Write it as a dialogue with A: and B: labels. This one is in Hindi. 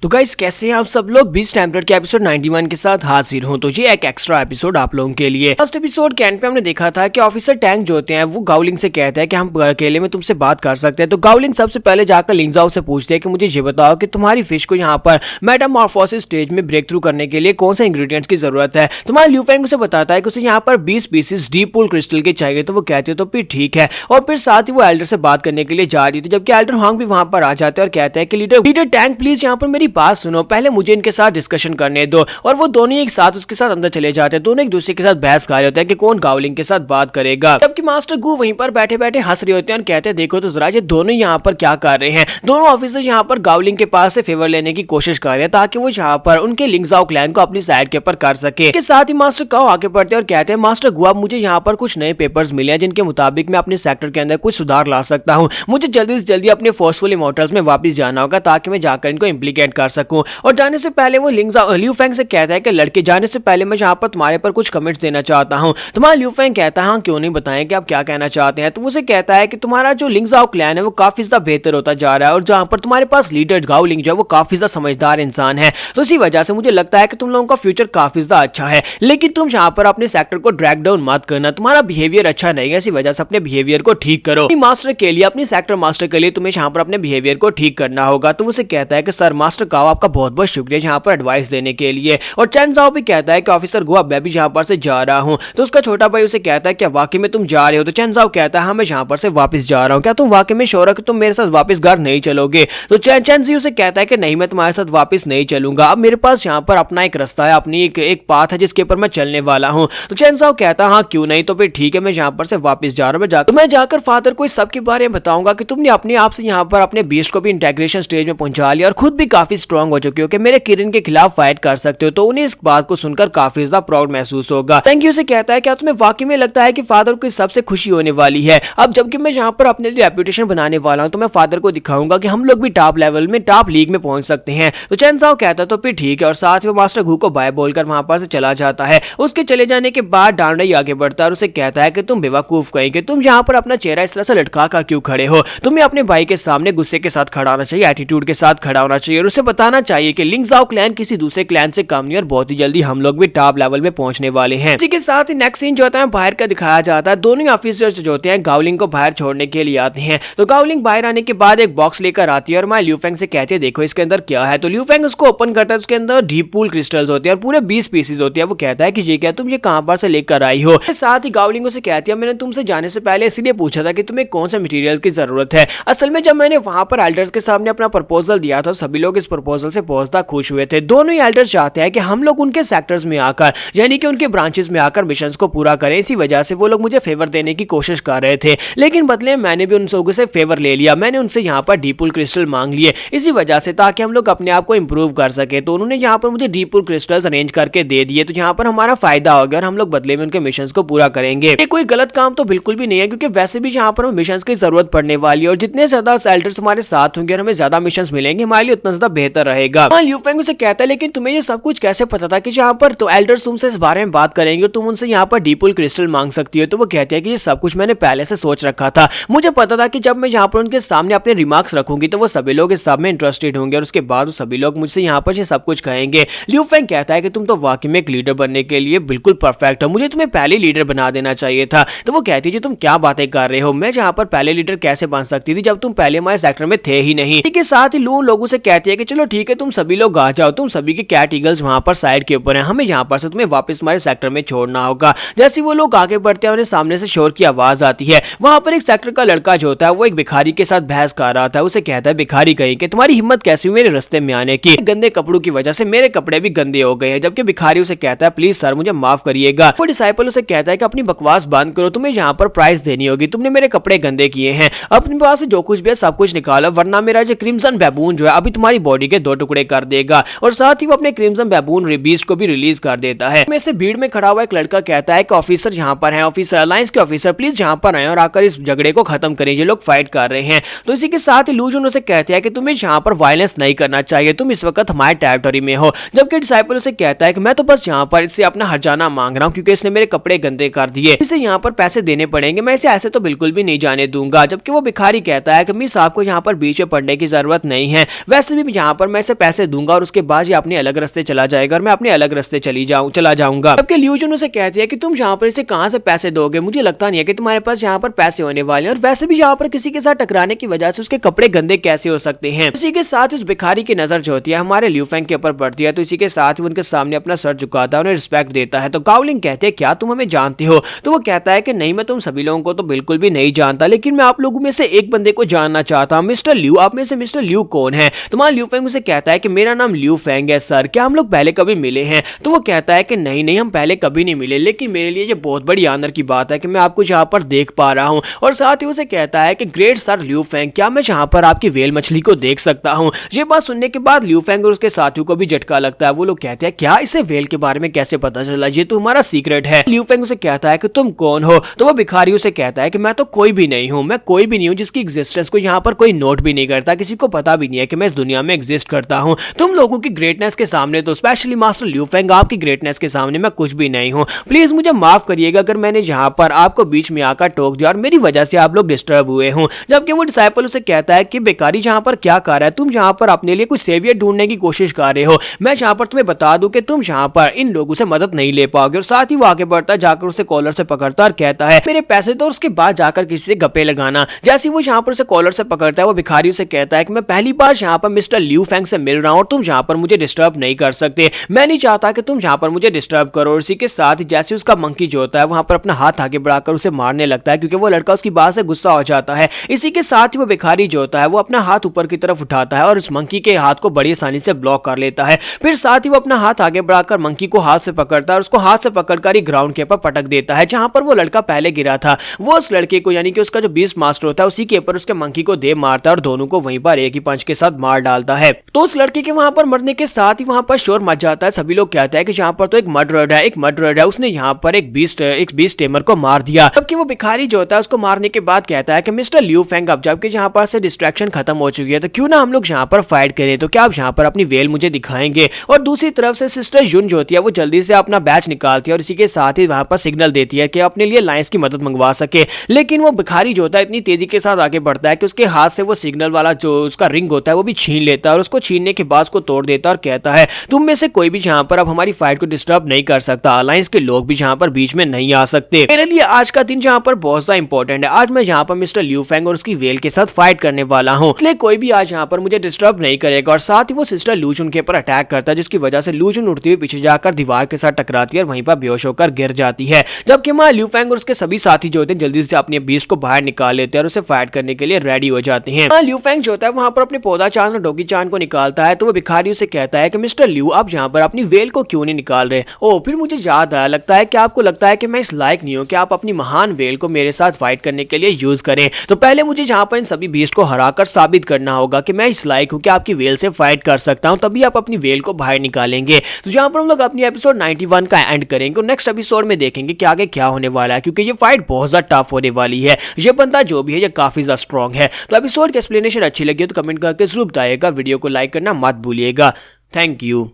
A: तो गाइस कैसे हैं आप सब लोग। बीच टेम्पलेट के एपिसोड 91 के साथ हाजिर हूं। तो ये एक एक्स्ट्रा एपिसोड आप लोगों के लिए। फर्स्ट एपिसोड के एंड पे हमने देखा था कि ऑफिसर टैंक जो होते हैं वो गाउलिंग से कहते हैं कि हम अकेले में तुमसे बात कर सकते हैं। तो गाउलिंग सबसे पहले जाकर लिंगजाओ से पूछते हैं कि मुझे ये बताओ कि तुम्हारी फिश को यहाँ पर मेटामॉर्फोसिस स्टेज में ब्रेक थ्रू करने के लिए कौन से इंग्रेडिएंट्स की जरूरत है। तुम्हारा ल्यू फेंग उसे बताता है कि उसे यहाँ पर 20 पीसेस डीप पूल क्रिस्टल के चाहिए। तो वो कहते हैं तो फिर ठीक है, और फिर साथ ही वो एल्डर से बात करने के लिए जा रही थी, जबकि एल्डर हांग भी वहां पर आ जाते हैं और कहते हैं कि लीडर टैंक प्लीज यहाँ पर मेरी बात सुनो, पहले मुझे इनके साथ डिस्कशन करने दो। और वो दोनों एक साथ उसके साथ अंदर चले जाते हैं। दोनों एक दूसरे के साथ बहस कर रहे होते हैं कि कौन गाउलिंग के साथ बात करेगा, जबकि मास्टर गू वहीं पर बैठे बैठे हंस रहे होते हैं और कहते हैं देखो तो जरा ये दोनों यहाँ पर क्या कर रहे हैं। दोनों ऑफिसर यहाँ पर गाउलिंग के पास से फेवर लेने की कोशिश कर रहे हैं ताकि वो यहाँ पर उनके लिंगजाओ क्लैन को अपनी साइड के ऊपर कर सके। के साथ ही मास्टर काओ आगे बढ़ते हैं और कहते हैं मास्टर गू अब मुझे यहाँ पर कुछ नए पेपर्स मिले हैं जिनके मुताबिक मैं अपने सेक्टर के अंदर कुछ सुधार ला सकता हूँ। मुझे जल्दी से जल्दी अपने फोर्सफुल इमोर्टल्स में वापस जाना होगा ताकि मैं जाकर इनको इम्प्लीकेट कर सकूं। और जाने से पहले वो ल्यू फेंग से कहता है कि लड़के जाने से पहले मैं यहाँ पर तुम्हारे पर कुछ कमेंट्स देना चाहता हूँ। तुम्हारा ल्यू फेंग कहता है हाँ क्यों नहीं, बताएं कि आप क्या कहना चाहते हैं। तो उसे कहता है कि तुम्हारा जो लिंगजाओ क्लैन है वो काफी ज्यादा बेहतर होता जा रहा है और जहाँ पर तुम्हारे पास लीडर गाओलिंग जो है वो काफी ज्यादा समझदार इंसान है। तो इसी वजह से मुझे लगता है कि तुम लोगों का फ्यूचर काफी ज्यादा अच्छा है, लेकिन तुम यहाँ पर अपने सेक्टर को ड्रैग डाउन मत करना। तुम्हारा बिहेवियर अच्छा नहीं है, इसी वजह से अपने बिहेवियर को ठीक करो। मास्टर के लिए, अपनी सेक्टर मास्टर के लिए तुम्हें यहाँ पर अपने बिहेवियर को ठीक करना होगा। तो उसे कहता है कि सर मास्टर काओ आपका बहुत बहुत शुक्रिया यहाँ पर एडवाइस देने के लिए। और चैन जाओ भी कहता है कि ऑफिसर गुआ मैं भी यहाँ पर से जा रहा हूँ। तो उसका छोटा भाई उसे कहता है क्या वाकई में तुम जा रहे हो। तो चैन जाओ कहता है हाँ मैं यहाँ पर से वापस जा रहा हूँ, क्या तुम वाकई में श्योर हो कि तुम मेरे साथ वापस घर नहीं चलोगे। तो चैन जी उसे कहता है कि नहीं मैं तुम्हारे साथ वापस नहीं चलूंगा, अब मेरे पास यहाँ पर अपना एक रास्ता है, अपनी एक पाथ है जिसके ऊपर मैं चलने वाला हूँ। तो चैन जाओ कहता है हाँ क्यों नहीं, तो फिर ठीक है मैं यहाँ पर से वापस जा रहा हूँ। मैं जाकर फादर को इस सब के बारे में बताऊंगा कि तुमने अपने आप से यहाँ पर अपने बीस्ट को भी इंटेग्रेशन स्टेज में पहुंचा लिया और खुद भी काफी स्ट्रांग हो चुके हो कि मेरे किरण के खिलाफ फाइट कर सकते हो। तो उन्हें इस बात को सुनकर काफी ज्यादा प्राउड महसूस होगा। थैंक यू से कहता है क्या तुम्हें वाकई में लगता है कि फादर को इस सबसे खुशी होने वाली है। अब जबकि मैं यहाँ पर अपने लिए रेपुटेशन बनाने वाला हूँ तो मैं फादर को दिखाऊंगा कि हम लोग भी टॉप लेवल में टॉप लीग में पहुंच सकते हैं। तो चैन साओ कहता तो फिर ठीक है, और साथ ही मास्टर गू को बाय बोलकर वहां पर से चला जाता है। उसके चले जाने के बाद डांडई आगे बढ़ता है और उसे कहता है कि तुम बेवकूफ कहीं कि तुम यहाँ पर अपना चेहरा इस तरह से लटका कर क्यों खड़े हो। तुम्हें अपने भाई के सामने गुस्से के साथ खड़ा होना चाहिए, एटीट्यूड के साथ खड़ा होना चाहिए और उसे बताना चाहिए कि लिंगजाओ क्लैन किसी दूसरे क्लैन से कम नहीं और बहुत ही जल्दी हम लोग भी टॉप लेवल में पहुंचने वाले हैं। इसी के साथ ही नेक्स्ट सीन जो होता है बाहर का दिखाया जाता है। दोनों ऑफिसर्स जो होते हैं गाओलिंग को बाहर छोड़ने के लिए आते हैं। तो गाओलिंग बाहर आने के बाद एक बॉक्स लेकर आती है और मैं ल्यू फेंग से कहती है देखो इसके अंदर क्या है। तो ल्यू फेंग उसको ओपन करता है, उसके अंदर डीप पूल क्रिस्टल्स होते हैं और पूरे 20 पीसेस होती है। वो कहता है कि ये क्या, तुम ये कहां पर से लेकर आई हो। साथ ही गाओलिंग उसे कहती है मैंने तुमसे जाने से पहले इसीलिए पूछा था कि तुम्हें कौन से मटेरियल की जरूरत है। असल में जब मैंने वहां पर एल्डर्स के सामने अपना प्रपोजल दिया था सभी लोग इस प्रपोजल से बहुत ज्यादा खुश हुए थे। दोनों ही एल्डर्स चाहते हैं कि हम लोग उनके सेक्टर्स में आकर यानी कि उनके ब्रांचेस में आकर मिशंस को पूरा करें। इसी वजह से वो लोग मुझे फेवर देने की कोशिश कर रहे थे, लेकिन बदले मैंने भी उन लोगों से फेवर ले लिया। मैंने उनसे यहाँ पर डीप पूल क्रिस्टल मांग लिए इसी वजह से ताकि हम लोग अपने आप को इंप्रूव कर सके। तो उन्होंने यहाँ पर मुझे डीप पूल क्रिस्टल्स अरेंज करके दे दिए। तो यहाँ पर हमारा फायदा हो गया और हम लोग बदले में उनके मिशंस को पूरा करेंगे। ये कोई गलत काम तो बिल्कुल भी नहीं है क्योंकि वैसे भी यहाँ पर मिशंस की जरूरत पड़ने वाली है और जितने ज्यादा एल्डर्स हमारे साथ होंगे और हमें ज्यादा मिशंस मिलेंगे हमारे लिए उतना ज्यादा बेहतर रहेगा। ल्यू फेंग उसे कहता है लेकिन तुम्हें ये सब कुछ कैसे पता था कि यहाँ पर तो एल्डर्स तुमसे इस बारे में बात करेंगे और तुम उनसे यहाँ पर डीप पूल क्रिस्टल मांग सकती हो। तो वो कहते हैं कि ये सब कुछ मैंने पहले से सोच रखा था। मुझे पता था कि जब मैं यहाँ पर उनके सामने अपने रिमार्क्स रखूंगी तो वो सभी लोग इस सब में इंटरेस्टेड होंगे और उसके बाद सभी लोग मुझसे यहाँ पर ये सब कुछ कहेंगे। ल्यू फेंग कहता है कि तुम तो वाकई में एक लीडर बनने के लिए बिल्कुल परफेक्ट हो, मुझे तुम्हें पहले लीडर बना देना चाहिए था। तो वो कहती है तुम क्या बातें कर रहे हो, मैं यहाँ पर पहले लीडर कैसे बन सकती थी जब तुम पहले हमारे सेक्टर में थे ही नहीं। के साथ ही लोगों से कहती है कि चलो ठीक है तुम सभी लोग आ जाओ, तुम सभी के कैट ईगल्स वहां पर साइड के ऊपर हैं, हमें यहाँ पर से तुम्हें वापस हमारे सेक्टर में छोड़ना होगा। जैसे वो लोग आगे बढ़ते हैं उन्हें सामने से शोर की आवाज आती है। वहां पर एक सेक्टर का लड़का जो होता है वो एक भिखारी के साथ बहस कर रहा था। उसे कहता है भिखारी कहीं कि तुम्हारी हिम्मत कैसी हुई मेरे रास्ते में आने की, गंदे कपड़ों की वजह से मेरे कपड़े भी गंदे हो गए हैं। जबकि भिखारी उसे कहता है प्लीज सर मुझे माफ करिएगा। वो डिसाइपल उसे कहता है कि अपनी बकवास बंद करो, तुम्हें यहाँ पर प्राइस देनी होगी, तुमने मेरे कपड़े गंदे किए हैं, अपने पास से जो कुछ भी है सब कुछ निकालो वरना मेरा जो क्रिम्सन बैबून जो है अभी तुम्हारी बॉडी के 2 टुकड़े कर देगा। और साथ ही वो अपने क्रिम्सन बैबून बीस्ट को भी रिलीज कर देता है। में से भीड़ में खड़ा हुआ एक लड़का कहता है कि ऑफिसर यहाँ पर है, ऑफिसर अलायंस के ऑफिसर प्लीज यहाँ पर आए और आकर इस झगड़े को खत्म करें, ये लोग फाइट कर रहे हैं। तो इसी के साथ ही लू जुन उसे कहते हैं कि तुम्हें यहाँ पर वायलेंस नहीं करना चाहिए, तुम इस वक्त हमारे टेरिटरी में हो। जबकि डिसाइपल उसे कहता है कि मैं तो बस यहाँ पर इससे अपना हर्जाना मांग रहा हूँ क्योंकि इसने मेरे कपड़े गंदे कर दिए, इसे यहाँ पर पैसे देने पड़ेंगे, मैं इसे ऐसे तो बिल्कुल भी नहीं जाने दूंगा। जबकि वो भिखारी कहता है कि मिस आपको यहाँ पर बीच में पड़ने की जरूरत नहीं है, वैसे भी यहाँ यहाँ पर मैं इसे पैसे दूंगा और उसके बाद ये अपने अलग रास्ते चला जाएगा और मैं अपने अलग रास्ते चला जाऊंगा। जबकि लियू जुन उसे कहती है कि तुम यहाँ पर इसे कहाँ से पैसे दोगे, मुझे लगता नहीं है कि तुम्हारे पास यहाँ पर पैसे होने वाले हैं, और वैसे भी यहाँ पर किसी के साथ टकराने की वजह से उसके कपड़े गंदे कैसे हो सकते हैं। इसी के साथ उस भिखारी की नजर जो होती है हमारे लियू फेंग के ऊपर पड़ती है, तो इसी के साथ ही उनके सामने अपना सर झुकाता है, उन्हें रिस्पेक्ट देता है। तो गाओलिंग कहते हैं क्या तुम हमें जानते हो, तो वो कहता है कि नहीं, मैं तुम सभी लोगों को तो बिल्कुल भी नहीं जानता, लेकिन मैं आप लोगों में से एक बंदे को जानना चाहता हूं, मिस्टर लियू। आप में से मिस्टर लियू कौन है? तुम्हारा लियू फेंग उसे कहता है कि मेरा नाम लियू फेंग है सर, क्या हम लोग पहले कभी मिले हैं? तो वो कहता है कि नहीं नहीं, हम पहले कभी नहीं मिले, लेकिन मेरे लिए ये बहुत बड़ी आनंद की बात है कि मैं आपको यहाँ पर देख पा रहा हूँ। और साथ ही उसे कहता है कि ग्रेट सर लियू फेंग, क्या मैं यहाँ पर आपकी वेल मछली को देख सकता हूँ? ये बात सुनने के बाद लियू फेंग और उसके साथियों को भी झटका लगता है। वो लोग कहते हैं क्या इसे वेल के बारे में कैसे पता चला, ये तो हमारा सीक्रेट है। लियू फेंग उसे कहता है कि तुम कौन हो? तो वो भिखारी उसे कहता है कि मैं तो कोई भी नहीं हूँ, मैं कोई भी नहीं हूँ जिसकी एग्जिस्टेंस को यहाँ पर कोई नोट भी नहीं करता, किसी को पता भी नहीं है कि मैं इस दुनिया में एग्जिस्ट करता हूँ। तुम लोगों की ग्रेटनेस के सामने, तो स्पेशली मास्टर लियू फेंग आपकी ग्रेटनेस के सामने मैं कुछ भी नहीं हूँ। प्लीज मुझे माफ करिएगा अगर मैंने यहाँ पर आपको बीच में आकर टोक दिया और मेरी वजह से आप लोग डिस्टर्ब हुए हूँ। जबकि वो डिसाइपल उसे कहता है कि भिखारी यहाँ पर क्या कर रहा है, तुम यहाँ पर अपने लिए कुछ सेवियर ढूंढने की कोशिश कर रहे हो, मैं यहाँ पर तुम्हें बता दूं कि तुम यहाँ पर इन लोगों से मदद नहीं ले पाओगे। और साथ ही वो आगे बढ़ता जाकर उसे कॉलर से पकड़ता और कहता है मेरे पैसे दो, उसके बाद जाकर किसी से गप्पे लगाना। जैसे वो यहाँ पर उसे कॉलर से पकड़ता है, वो भिखारी उसे कहता है कि मैं पहली बार यहाँ पर मिस्टर लियू फेंग से मिल रहा हूँ और तुम यहाँ पर मुझे डिस्टर्ब नहीं कर सकते, मैं नहीं चाहता कि तुम यहाँ पर मुझे डिस्टर्ब करो। इसी के साथ ही जैसे उसका मंकी जो होता है वहां पर अपना हाथ आगे बढ़ाकर उसे मारने लगता है, क्योंकि वो लड़का उसकी बात से गुस्सा हो जाता है। इसी के साथ ही वो भिखारी जो होता है वो अपना हाथ ऊपर की तरफ उठाता है और उस मंकी के हाथ को बड़ी आसानी से ब्लॉक कर लेता है। फिर साथ ही वो अपना हाथ आगे बढ़ाकर मंकी को हाथ से पकड़ता है और उसको हाथ से पकड़कर ही ग्राउंड के ऊपर पटक देता है जहां पर वो लड़का पहले गिरा था। वो उस लड़के को यानी कि उसका जो बीस्ट मास्टर होता है उसी के ऊपर उसके मंकी को दे मारता है और दोनों को वहीं पर एक ही पंच के साथ मार डालता है। तो उस लड़के के वहां पर मरने के साथ ही वहां पर शोर मच जाता है। सभी लोग कहते हैं कि यहाँ पर तो एक मर्डरर है, उसने यहाँ पर एक बीस्ट टेमर को मार दिया। जबकि वो भिखारी जो होता है उसको मारने के बाद कहता है कि मिस्टर लियू फेंग, अब जबकि यहाँ पर से डिस्ट्रैक्शन खत्म हो चुकी है तो क्यों ना हम लोग यहाँ पर फाइट करें, तो क्या आप यहाँ पर अपनी वेल मुझे दिखाएंगे? और दूसरी तरफ से सिस्टर युन जो होती है वो जल्दी से अपना बैच निकालती है और इसी के साथ ही वहां पर सिग्नल देती है कि अपने लिए लायंस की मदद मंगवा सके। लेकिन वो भिखारी जो होता है इतनी तेजी के साथ आगे बढ़ता है कि उसके हाथ से वो सिग्नल वाला जो उसका रिंग होता है वो भी छीन लेता है और उसको छीनने के बाद उसको तोड़ देता है और कहता है तुम में से कोई भी यहाँ पर अब हमारी फाइट को डिस्टर्ब नहीं कर सकता, अलायंस के लोग भी यहाँ पर बीच में नहीं आ सकते। मेरे लिए आज का दिन यहाँ पर बहुत ज्यादा इंपॉर्टेंट है, आज मैं यहाँ पर मिस्टर लियू फेंग और उसकी वेल के साथ फाइट करने वाला हूँ, इसलिए कोई भी आज यहाँ पर मुझे डिस्टर्ब नहीं करेगा। और साथ ही वो सिस्टर लू जुन के ऊपर अटैक करता है जिसकी वजह से लू जुन उड़ती हुई पीछे जाकर दीवार के साथ टकराती है और वहीं पर बेहोश होकर गिर जाती है। जबकि मां लियू फेंग और उसके सभी साथी जो होते हैं जल्दी से अपने बीस्ट को बाहर निकाल लेते हैं और उसे फाइट करने के लिए रेडी हो जाते हैं। लियू फेंग जो होता है वहां पर अपने पौधा चांद और डोगी चांद को निकालता है, तो वो भिखारी उसे कहता है कि मिस्टर लियू आप यहाँ पर अपनी वेल को क्यों नहीं निकाल रहे? ओ फिर मुझे याद आया, लगता है कि आपको लगता है कि मैं इस लायक नहीं हूँ कि आप अपनी महान वेल को मेरे साथ फाइट करने के लिए यूज करें, तो पहले मुझे यहाँ पर इन सभी बीस्ट को हराकर साबित करना होगा कि मैं इस लायक हूँ कि आपकी वेल से फाइट कर सकता हूँ, तभी आप अपनी वेल को बाहर निकालेंगे। तो यहाँ पर हम लोग अपनी एपिसोड 91 का एंड करेंगे और नेक्स्ट एपिसोड में देखेंगे कि आगे क्या होने वाला है, क्योंकि ये फाइट बहुत ज्यादा टफ होने वाली है। ये बंदा जो भी है ये काफी ज्यादा स्ट्रॉन्ग है। तो एपिसोड की एक्सप्लेनेशन अच्छी लगी तो कमेंट करके जरूर बताइएगा, वीडियो को लाइक करना मत भूलिएगा। Thank you.